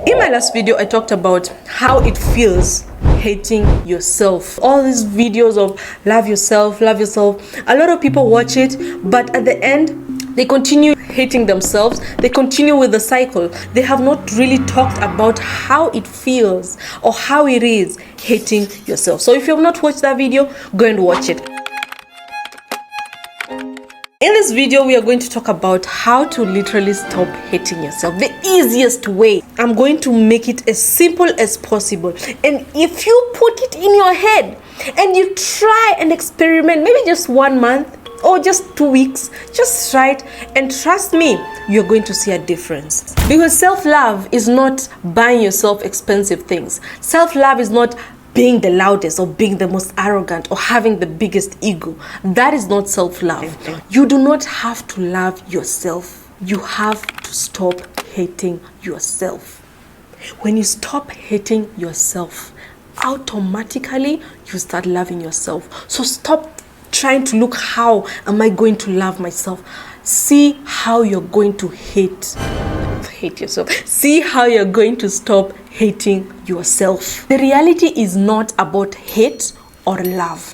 In my last video, I talked about how it feels hating yourself. All these videos of love yourself. A lot of people watch it, but at the end, they continue hating themselves. They continue with the cycle. They have not really talked about how it feels or how it is hating yourself. So if you have not watched that video, go and watch it. In this video, we are going to talk about how to literally stop hating yourself. The easiest way. I'm going to make it as simple as possible. And if you put it in your head and you try and experiment, maybe just 1 month or just 2 weeks, just try it, and trust me, you're going to see a difference. Because self-love is not buying yourself expensive things. Self-love is not being the loudest or being the most arrogant or having the biggest ego. That is not self-love. You do not have to love yourself. You have to stop hating yourself. When you stop hating yourself, automatically you start loving yourself. So stop trying to look, how am I going to love myself? See how you're going to hate yourself. See how you're going to stop hating yourself. The reality is not about hate or love.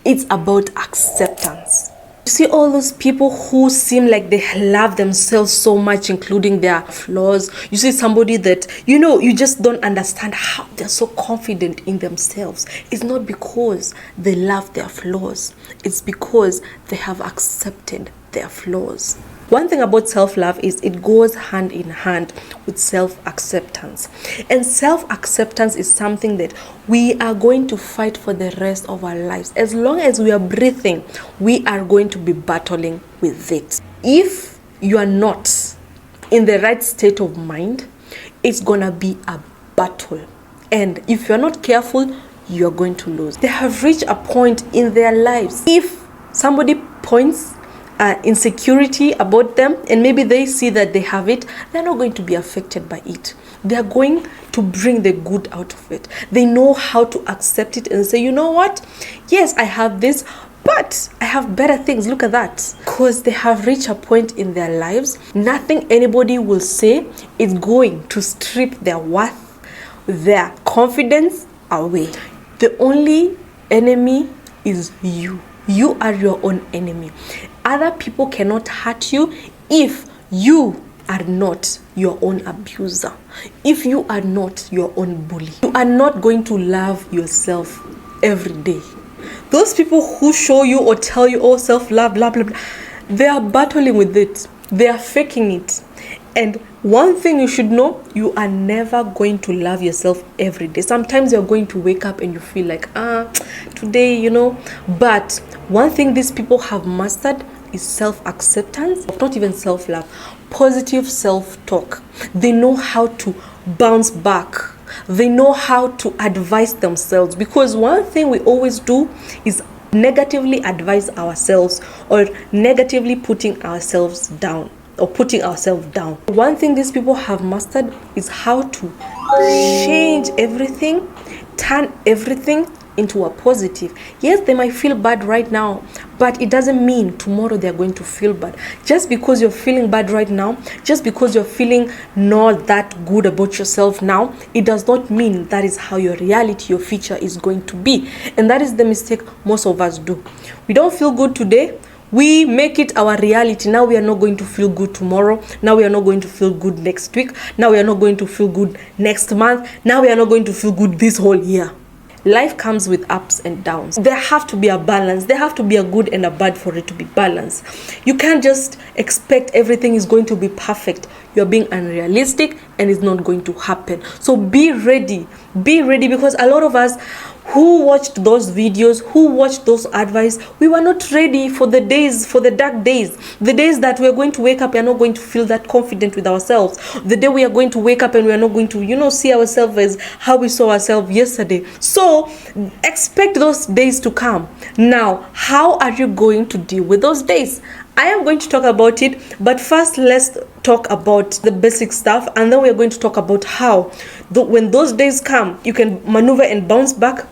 It's about acceptance. You see all those people who seem like they love themselves so much, including their flaws. You see somebody that, you just don't understand how they're so confident in themselves. It's not because they love their flaws. It's because they have accepted their flaws. One thing about self-love is it goes hand in hand with self-acceptance. And self-acceptance is something that we are going to fight for the rest of our lives. As long as we are breathing, we are going to be battling with it. If you are not in the right state of mind, it's gonna be a battle. And if you're not careful, you're going to lose. They have reached a point in their lives. If somebody points insecurity about them and maybe they see that they have it, they're not going to be affected by it. They're going to bring the good out of it. They know how to accept it and say, you know what? Yes, I have this, but I have better things. Look at that. Because they have reached a point in their lives, nothing anybody will say is going to strip their worth, their confidence away. The only enemy is you. You are your own enemy. Other people cannot hurt you if you are not your own abuser. If you are not your own bully. You are not going to love yourself every day. Those people who show you or tell you, oh, self-love, blah, blah, blah, they are battling with it. They are faking it. And one thing you should know, you are never going to love yourself every day. Sometimes you're going to wake up and you feel like, today, But one thing these people have mastered is self-acceptance, not even self-love, positive self-talk. They know how to bounce back. They know how to advise themselves. Because one thing we always do is negatively advise ourselves or negatively putting ourselves down. One thing these people have mastered is how to change everything, turn everything into a positive. Yes, they might feel bad right now, but it doesn't mean tomorrow they're going to feel bad. Just because you're feeling bad right now, just because you're feeling not that good about yourself now, it does not mean that is how your reality, your future is going to be. And that is the mistake most of us do. We don't feel good today. We make it our reality. Now we are not going to feel good tomorrow. Now we are not going to feel good next week. Now we are not going to feel good next month. Now we are not going to feel good this whole year. Life comes with ups and downs. There have to be a balance. There have to be a good and a bad for it to be balanced. You can't just expect everything is going to be perfect. You're being unrealistic and it's not going to happen. So be ready. Be ready, because a lot of us who watched those videos, who watched those advice, we were not ready for the days, for the dark days. The days that we are going to wake up, we are not going to feel that confident with ourselves. The day we are going to wake up and we are not going to, see ourselves as how we saw ourselves yesterday. So expect those days to come. Now, how are you going to deal with those days? I am going to talk about it, but first let's talk about the basic stuff, and then we are going to talk about how when those days come, you can maneuver and bounce back.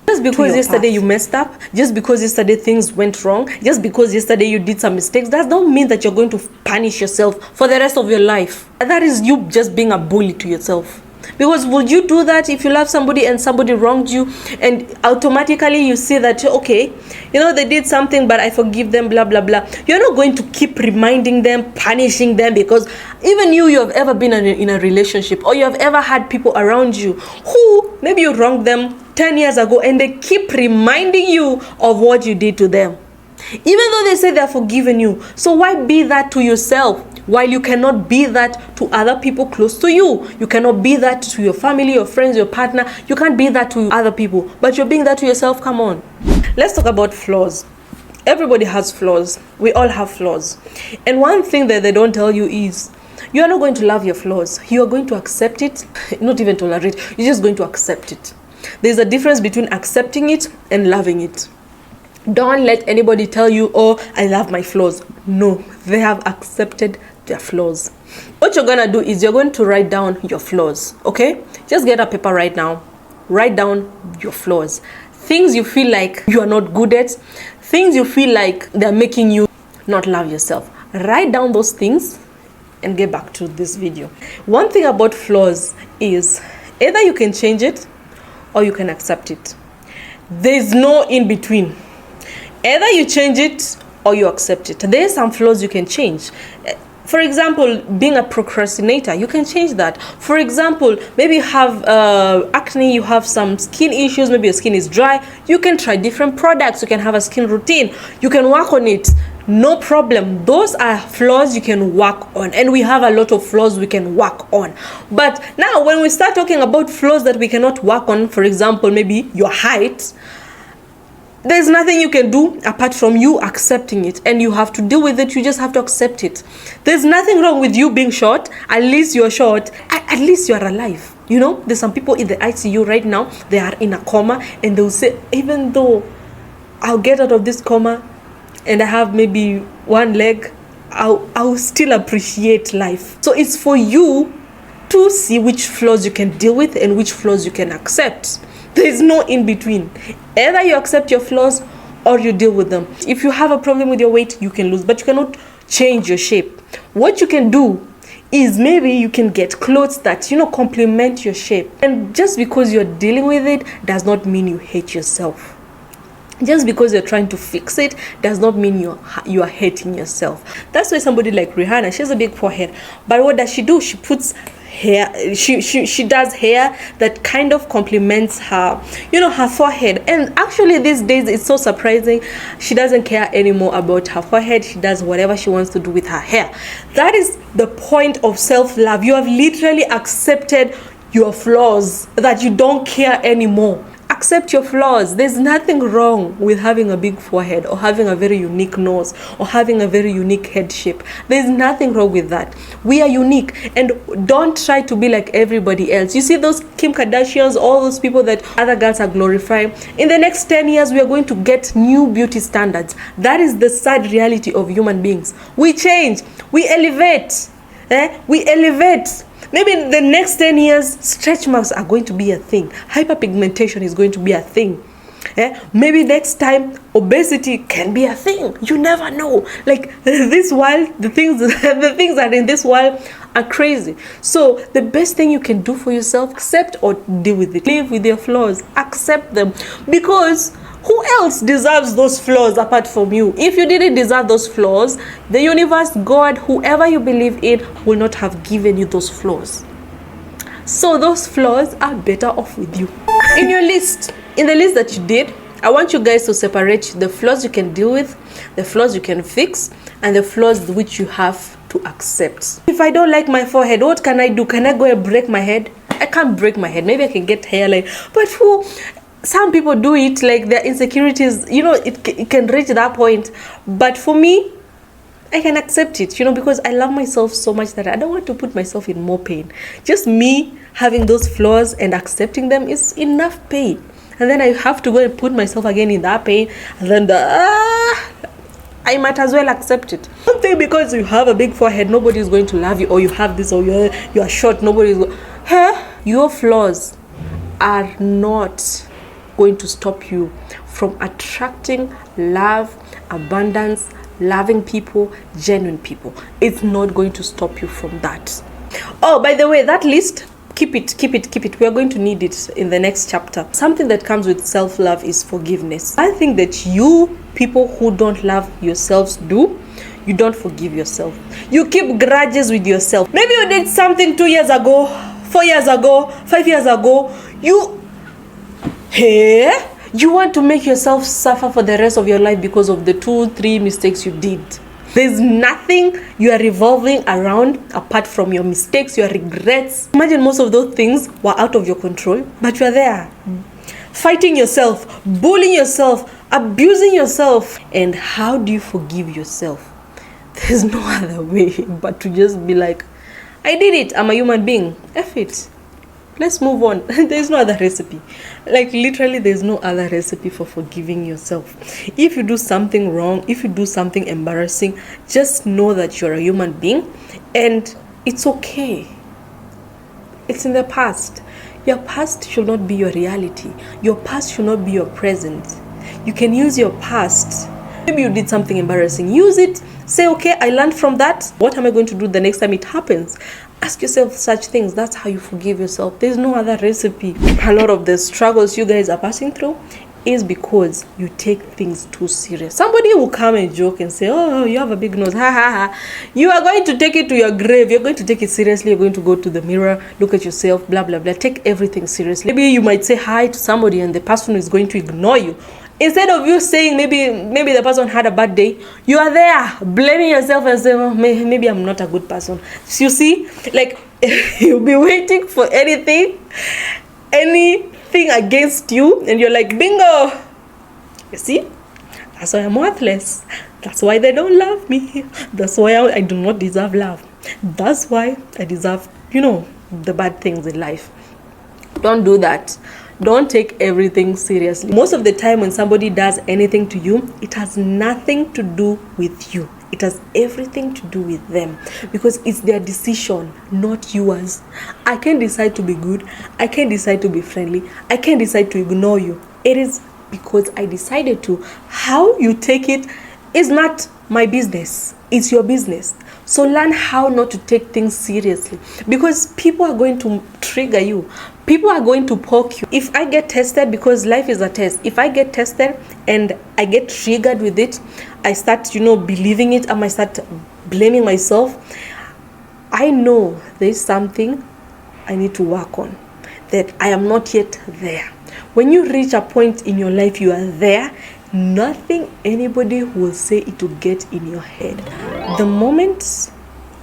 Just because yesterday you messed up, just because yesterday things went wrong, just because yesterday you did some mistakes, that don't mean that you're going to punish yourself for the rest of your life. That is you just being a bully to yourself. Because would you do that if you love somebody and somebody wronged you, and automatically you see that, okay, they did something, but I forgive them, blah blah blah. You're not going to keep reminding them, punishing them, because even you have ever been in a relationship, or you have ever had people around you who maybe you wronged them 10 years ago, and they keep reminding you of what you did to them, even though they say they're forgiven you. So why be that to yourself, while you cannot be that to other people close to you? You cannot be that to your family, your friends, your partner. You can't be that to other people, but you're being that to yourself. Come on. Let's talk about flaws. Everybody has flaws. We all have flaws. And one thing that they don't tell you is, you are not going to love your flaws. You are going to accept it, not even tolerate. You're just going to accept it. There's a difference between accepting it and loving it. Don't let anybody tell you, oh, I love my flaws. No, they have accepted their flaws. What you're gonna do is you're going to write down your flaws, okay? Just get a paper right now. Write down your flaws. Things you feel like you are not good at. Things you feel like they're making you not love yourself. Write down those things and get back to this video. One thing about flaws is either you can change it or you can accept it. There's no in between. Either you change it or you accept it. There are some flaws you can change. For example, being a procrastinator, you can change that. For example, maybe you have acne, you have some skin issues, maybe your skin is dry. You can try different products. You can have a skin routine. You can work on it. No problem. Those are flaws you can work on. And we have a lot of flaws we can work on. But now when we start talking about flaws that we cannot work on, for example, maybe your height, there's nothing you can do apart from you accepting it, and you have to deal with it. You just have to accept it. There's nothing wrong with you being short. At least you're short. At least you're alive. There's some people in the ICU right now. They are in a coma, and they'll say, even though I'll get out of this coma and I have maybe one leg, I'll still appreciate life. So it's for you to see which flaws you can deal with and which flaws you can accept. There is no in between. Either you accept your flaws or you deal with them. If you have a problem with your weight, you can lose, but you cannot change your shape. What you can do is maybe you can get clothes that complement your shape. And just because you're dealing with it does not mean you hate yourself. Just because you're trying to fix it does not mean you are hating yourself. That's why somebody like Rihanna, she has a big forehead, but what does she do? She puts hair, she does hair that kind of complements her her forehead. And actually these days it's so surprising, she doesn't care anymore about her forehead. She does whatever she wants to do with her hair. That is the point of self-love. You have literally accepted your flaws, that you don't care anymore. Accept your flaws. There's nothing wrong with having a big forehead, or having a very unique nose, or having a very unique head shape. There's nothing wrong with that. We are unique, and don't try to be like everybody else. You see those Kim Kardashians, all those people that other girls are glorifying. In the next 10 years, we are going to get new beauty standards. That is the sad reality of human beings. We change. We elevate. We elevate. Maybe in the next 10 years, stretch marks are going to be a thing. Hyperpigmentation is going to be a thing. Maybe next time, obesity can be a thing. You never know. Like this world, the things that are in this world are crazy. So the best thing you can do for yourself, accept or deal with it. Live with your flaws. Accept them. Because who else deserves those flaws apart from you? If you didn't deserve those flaws, the universe, God, whoever you believe in, will not have given you those flaws. So those flaws are better off with you. In the list that you did, I want you guys to separate the flaws you can deal with, the flaws you can fix, and the flaws which you have to accept. If I don't like my forehead, what can I do? Can I go and break my head? I can't break my head. Maybe I can get hairline. But some people do it, like their insecurities, it can reach that point. But for me, I can accept it, because I love myself so much that I don't want to put myself in more pain. Just me having those flaws and accepting them is enough pain. And then I have to go and put myself again in that pain. And then I might as well accept it. Don't think because you have a big forehead, nobody is going to love you, or you have this, or you are short, nobody is going. Your flaws are not going to stop you from attracting love, abundance, loving people, genuine people. It's not going to stop you from that. Oh, by the way, that list, Keep it. We are going to need it in the next chapter. Something that comes with self-love is forgiveness. I think that you people who don't love yourselves you don't forgive yourself. You keep grudges with yourself. Maybe you did something 2 years ago, 4 years ago, 5 years ago. You want to make yourself suffer for the rest of your life because of the 2-3 mistakes you did. There's nothing you are revolving around apart from your mistakes, your regrets. Imagine most of those things were out of your control, but you are there fighting yourself, bullying yourself, abusing yourself. And how do you forgive yourself? There's no other way but to just be like, I did it, I'm a human being, F it, let's move on. There's no other recipe. Like literally there's no other recipe for forgiving yourself. If you do something wrong, if you do something embarrassing, just know that you're a human being and it's okay. It's in the past. Your past should not be your reality. Your past should not be your present. You can use your past. Maybe you did something embarrassing. Use it. Say, okay, I learned from that. What am I going to do the next time it happens? Ask yourself such things. That's how you forgive yourself. There's no other recipe. A lot of the struggles you guys are passing through is because you take things too serious. Somebody will come and joke and say, oh, you have a big nose, ha ha ha. You are going to take it to your grave. You're going to take it seriously. You're going to go to the mirror, look at yourself, blah blah blah. Take everything seriously. Maybe you might say hi to somebody and the person is going to ignore you. Instead of you saying maybe the person had a bad day, you are there blaming yourself and saying, oh, maybe I'm not a good person. So you see, like you'll be waiting for anything against you, and you're like, bingo. You see, that's why I'm worthless. That's why they don't love me. That's why I do not deserve love. That's why I deserve, the bad things in life. Don't do that. Don't take everything seriously. Most of the time when somebody does anything to you, it has nothing to do with you. It has everything to do with them, because it's their decision, not yours. I can decide to be good. I can decide to be friendly. I can decide to ignore you. It is because I decided to. How you take it is not my business. It's your business. So learn how not to take things seriously, because people are going to trigger you. People are going to poke you. If I get tested, because life is a test, if I get tested and I get triggered with it, I start, believing it, and I start blaming myself, I know there's something I need to work on, that I am not yet there. When you reach a point in your life you are there, nothing anybody will say it will get in your head. The moment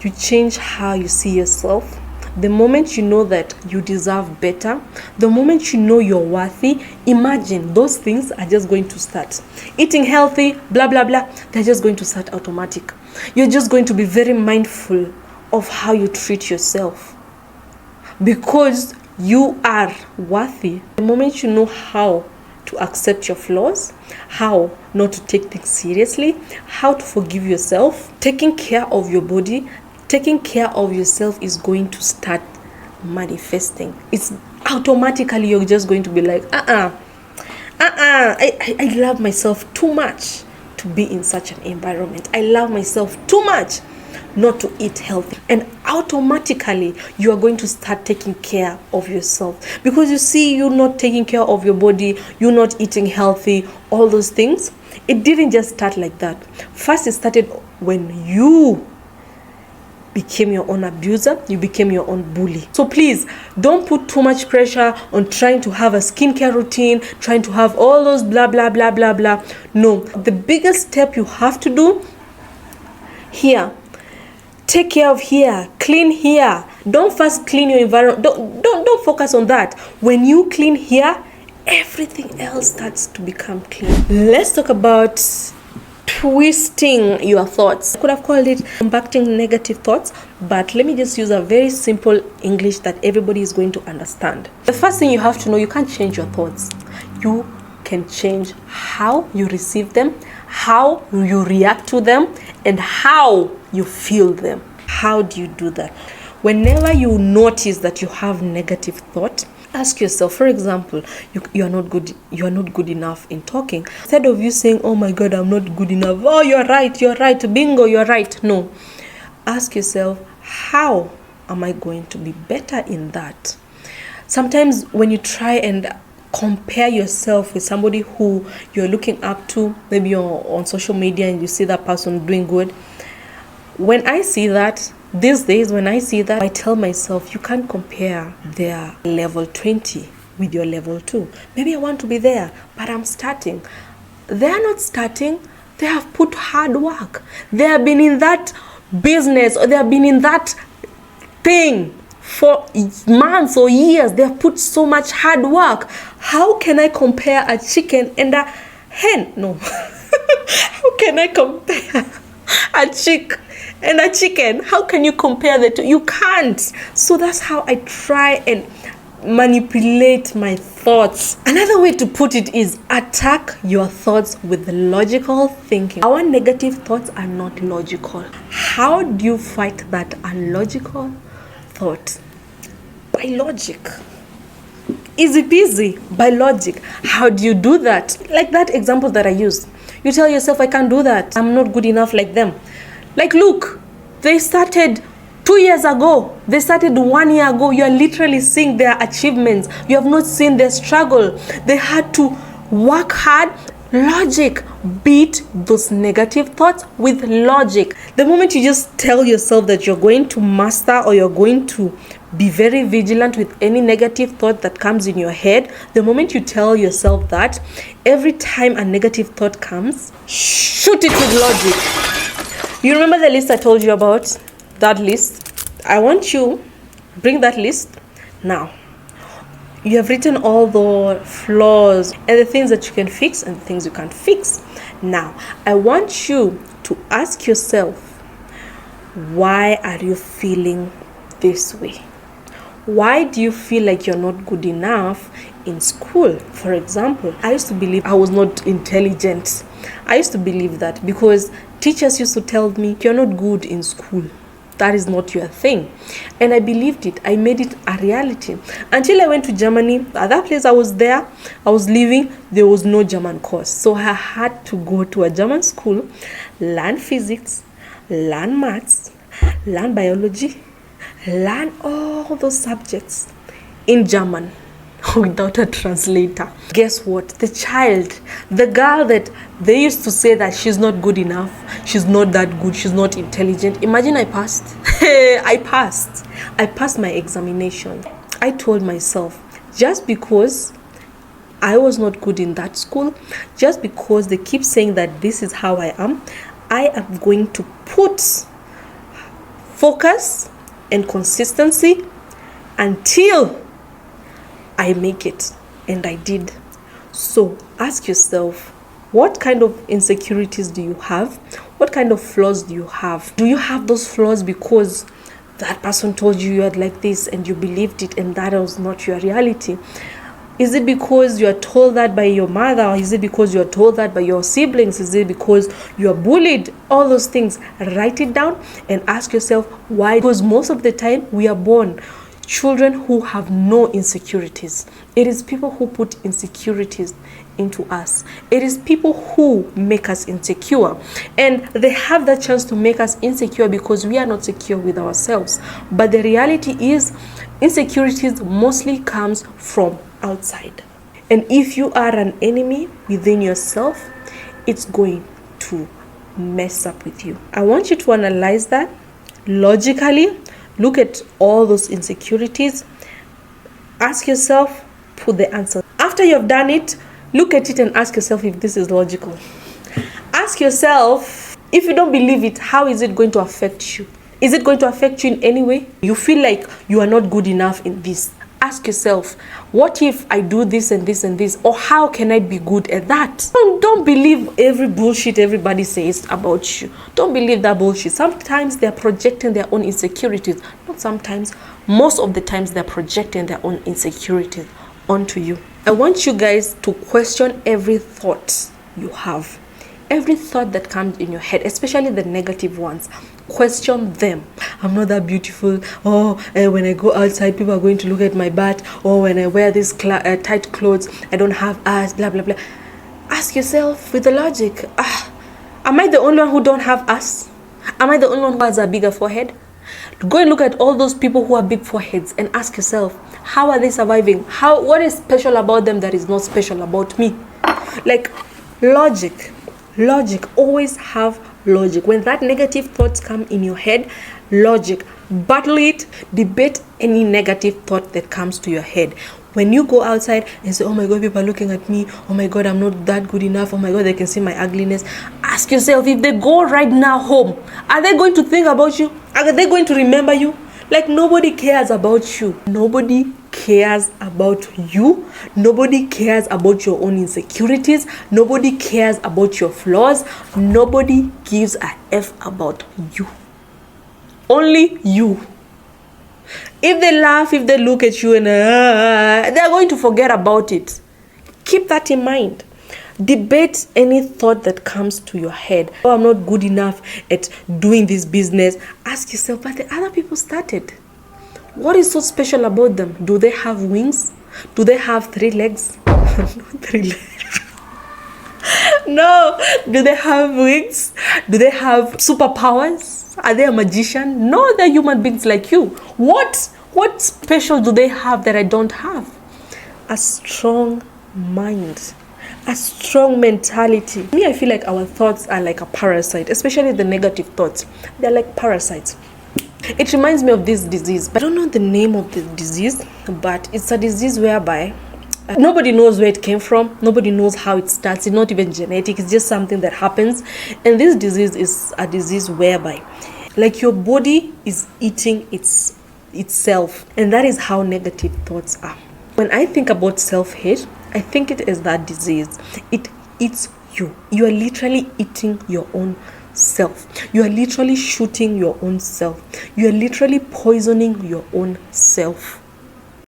you change how you see yourself, the moment you know that you deserve better, the moment you know you're worthy, imagine those things are just going to start. Eating healthy, blah, blah, blah, they're just going to start automatic. You're just going to be very mindful of how you treat yourself, because you are worthy. The moment you know how to accept your flaws, how not to take things seriously, how to forgive yourself, taking care of your body, taking care of yourself is going to start manifesting. It's automatically, you're just going to be like, I love myself too much to be in such an environment. I love myself too much not to eat healthy. And automatically you are going to start taking care of yourself, because you see, you're not taking care of your body, you're not eating healthy, all those things. It didn't just start like that. First, it started when you became your own abuser, you became your own bully. So please don't put too much pressure on trying to have a skincare routine, trying to have all those blah blah blah blah blah. No, the biggest step you have to do here, take care of here, clean here. Don't first clean your environment. Don't focus on that. When you clean here, everything else starts to become clean. Let's talk about twisting your thoughts. I could have called it combating negative thoughts, but let me just use a very simple English that everybody is going to understand. The first thing you have to know, you can't change your thoughts. You can change how you receive them, how you react to them, and how you feel them. How do you do that? Whenever you notice that you have negative thought, ask yourself, for example, you are not good enough in talking. Instead of you saying, oh my God, I'm not good enough, oh you're right, bingo, you're right. No, ask yourself, how am I going to be better in that? Sometimes when you try and compare yourself with somebody who you're looking up to, maybe you're on social media and you see that person doing good, when I see that, these days when I see that, I tell myself, you can't compare their level 20 with your level 2. Maybe I want to be there, but I'm starting. They're not starting. They have put hard work. They have been in that business, or they have been in that thing for months or years. They have put so much hard work. How can I compare a chicken and a hen? No. How can I compare a chick and a chicken? How can you compare the two? You can't. So that's how I try and manipulate my thoughts. Another way to put it is attack your thoughts with logical thinking. Our negative thoughts are not logical. How do you fight that unlogical thought? By logic. Easy peasy, by logic. How do you do that? Like that example that I used. You tell yourself, I can't do that. I'm not good enough like them. Like, look, they started 2 years ago. They started 1 year ago. You are literally seeing their achievements. You have not seen their struggle. They had to work hard. Logic. Beat those negative thoughts with logic. The moment you just tell yourself that you're going to master, or you're going to be very vigilant with any negative thought that comes in your head, the moment you tell yourself that, every time a negative thought comes, shoot it with logic. You remember the list I told you about? That list? I want you, bring that list now. You have written all the flaws and the things that you can fix and the things you can't fix. Now, I want you to ask yourself, why are you feeling this way? Why do you feel like you're not good enough in school? For example, I used to believe I was not intelligent. I used to believe that because teachers used to tell me, you're not good in school. That is not your thing. And I believed it. I made it a reality. Until I went to Germany. At that place I was there, I was living, there was no German course. So I had to go to a German school, learn physics, learn maths, learn biology, learn all those subjects in German without a translator. Guess what? The child, the girl that they used to say that she's not good enough, she's not that good, she's not intelligent. Imagine I passed. I passed my examination. I told myself, just because I was not good in that school, just because they keep saying that this is how I am going to put focus and consistency until I make it. And I did. So ask yourself, what kind of insecurities do you have? What kind of flaws do you have? Do you have those flaws because that person told you you had like this and you believed it and that was not your reality? Is it because you are told that by your mother? Or is it because you are told that by your siblings? Is it because you are bullied? All those things. Write it down and ask yourself why. Because most of the time we are born children who have no insecurities. It is people who put insecurities into us. It is people who make us insecure, and they have that chance to make us insecure because we are not secure with ourselves. But the reality is, insecurities mostly comes from outside, and if you are an enemy within yourself, it's going to mess up with you. I want you to analyze that logically. Look at all those insecurities. Ask yourself, put the answer. After you've done it, look at it and ask yourself if this is logical. Ask yourself, if you don't believe it, how is it going to affect you? Is it going to affect you in any way? You feel like you are not good enough in this. Ask yourself, what if I do this and this and this? Or how can I be good at that? Don't believe every bullshit everybody says about you. Don't believe that bullshit. Sometimes they're projecting their own insecurities. Not sometimes. Most of the times they're projecting their own insecurities onto you. I want you guys to question every thought you have. Every thought that comes in your head, especially the negative ones. Question them. I'm not that beautiful. When I go outside, people are going to look at my butt. Or when I wear these tight clothes, I don't have ass, blah, blah, blah. Ask yourself with the logic. Am I the only one who don't have ass? Am I the only one who has a bigger forehead? Go and look at all those people who have big foreheads and ask yourself, How are they surviving? What is special about them that is not special about me? Like, logic, always have logic. When that negative thoughts come in your head, logic, battle it, debate any negative thought that comes to your head. When you go outside and say, oh my God, people are looking at me, oh my God, I'm not that good enough, oh my God, they can see my ugliness, ask yourself, if they go right now home, are they going to think about you? Are they going to remember you? Like, nobody cares about you. Nobody cares about you. Nobody cares about your own insecurities. Nobody cares about your flaws. Nobody gives a F about you. Only you. If they laugh, if they look at you and they're going to forget about it. Keep that in mind. Debate any thought that comes to your head. Oh, I'm not good enough at doing this business. Ask yourself, but the other people started. What is so special about them? Do they have wings? Do they have 3 legs? Three legs. No. Do they have wings? Do they have superpowers? Are they a magician? No, they're human beings like you. What special do they have that I don't have? A strong mind. A strong mentality. Me, I feel like our thoughts are like a parasite, especially the negative thoughts. They're like parasites. It reminds me of this disease, but I don't know the name of the disease, but it's a disease whereby nobody knows where it came from. Nobody knows how it starts. It's not even genetic. It's just something that happens. And this disease is a disease whereby, like, your body is eating itself. And that is how negative thoughts are. When I think about self-hate, I think it is that disease. It eats you. You are literally eating your own self. You are literally shooting your own self. You are literally poisoning your own self.